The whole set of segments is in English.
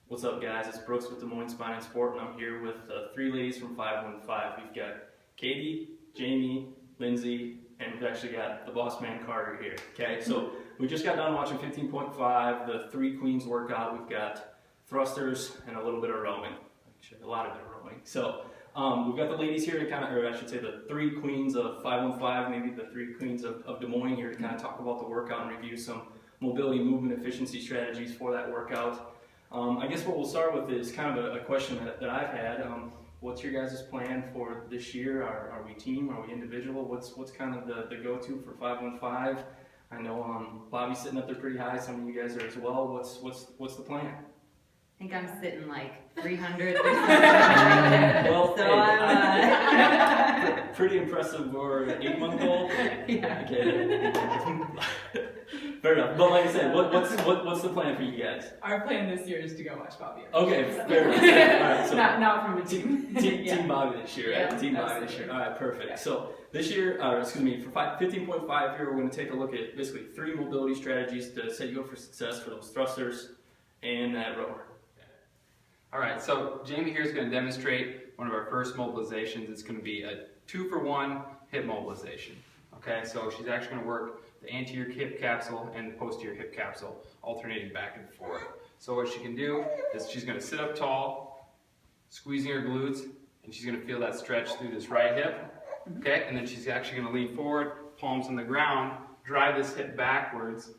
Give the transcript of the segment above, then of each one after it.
What's up, guys? It's Brooks with Des Moines Spine and Sport, and I'm here with three ladies from 515. We've got Katie, Jamie, Lindsay, and we've actually got the boss man Carter here. Okay, so we just got done watching 15.5, the three queens workout. We've got thrusters and a little bit of rowing, actually a lot of rowing. So we've got the ladies here to kind of, or I should say the three queens of 515, maybe the three queens of Des Moines here to kind of talk about the workout and review some mobility, movement, efficiency strategies for that workout. I guess what we'll start with is kind of a question that I've had. What's your guys' plan for this year? Are we team? Are we individual? What's kind of the go-to for 515? I know Bobby's sitting up there pretty high. Some of you guys are as well. What's the plan? I think I'm sitting like 300. Well, so hey, pretty impressive for an 8-month-old. Yeah. Okay. Fair enough. But like I said, what's the plan for you guys? Our plan this year is to go watch Bobby. Okay, fair enough. All right, so not from a team. Team Bobby this year, right? Yeah, Team Bobby this year. All right, perfect. Yeah. So this year, excuse me, for 15.5 here, we're going to take a look at basically 3 mobility strategies to set you up for success for those thrusters and that rower. All right, so Jamie here is going to demonstrate one of our first mobilizations. It's going to be a 2-for-1 hip mobilization. Okay, so she's actually going to work the anterior hip capsule and the posterior hip capsule, alternating back and forth. So what she can do is she's going to sit up tall, squeezing her glutes, and she's going to feel that stretch through this right hip. Okay, and then she's actually going to lean forward, palms on the ground, drive this hip backwards,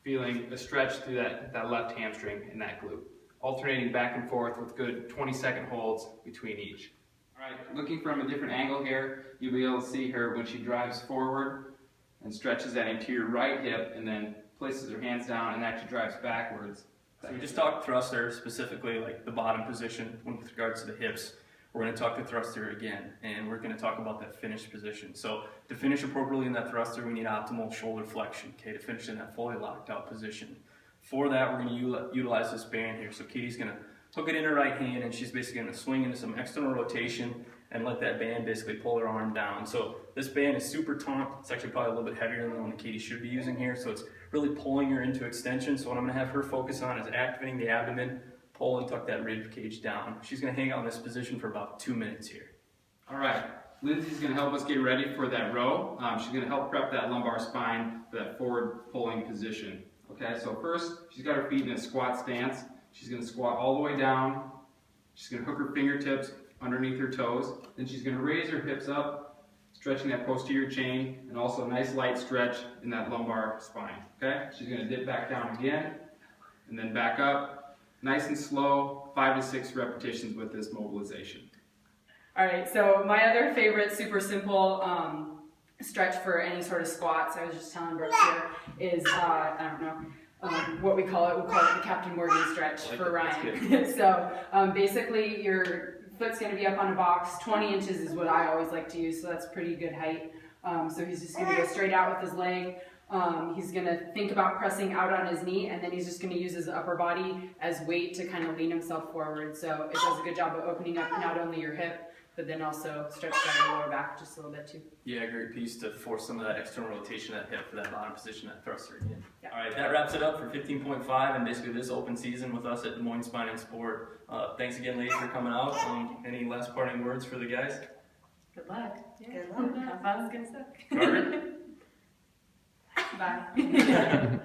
feeling a stretch through that left hamstring and that glute. Alternating back and forth with good 20-second holds between each. All right, looking from a different angle here, you'll be able to see her when she drives forward and stretches that anterior right hip and then places her hands down and actually drives backwards. So we just talked thruster, specifically like the bottom position with regards to the hips. We're going to talk the thruster again, and we're going to talk about that finish position. So to finish appropriately in that thruster, we need optimal shoulder flexion, okay, to finish in that fully locked out position. For that, we're going to utilize this band here. So Katie's going to hook it in her right hand, and she's basically going to swing into some external rotation and let that band basically pull her arm down. So this band is super taut. It's actually probably a little bit heavier than the one that Katie should be using here. So it's really pulling her into extension. So what I'm going to have her focus on is activating the abdomen, pull and tuck that rib cage down. She's going to hang out in this position for about 2 minutes here. All right, Lindsay's going to help us get ready for that row. She's going to help prep that lumbar spine for that forward pulling position. Okay, so first, she's got her feet in a squat stance. She's going to squat all the way down. She's going to hook her fingertips underneath her toes. Then she's going to raise her hips up, stretching that posterior chain, and also a nice light stretch in that lumbar spine. Okay, she's going to dip back down again, and then back up. Nice and slow, 5 to 6 repetitions with this mobilization. All right, so my other favorite super simple stretch for any sort of squats, I was just telling Brooks here, is, I don't know what we call it. We'll call it the Captain Morgan stretch for Ryan. So basically your foot's going to be up on a box. 20 inches is what I always like to use, so that's pretty good height. So he's just going to go straight out with his leg. He's going to think about pressing out on his knee, and then he's just going to use his upper body as weight to kind of lean himself forward. So it does a good job of opening up not only your hip, but then also stretch down your lower back just a little bit too. Yeah, great piece to force some of that external rotation of that hip for that bottom position, that thruster again. Yeah. All right, that wraps it up for 15.5 and basically this open season with us at Des Moines Spine and Sport. Thanks again, ladies, for coming out. Any last parting words for the guys? Good luck. Yeah. Good luck. Have fun. Good stuff. Carter? Bye.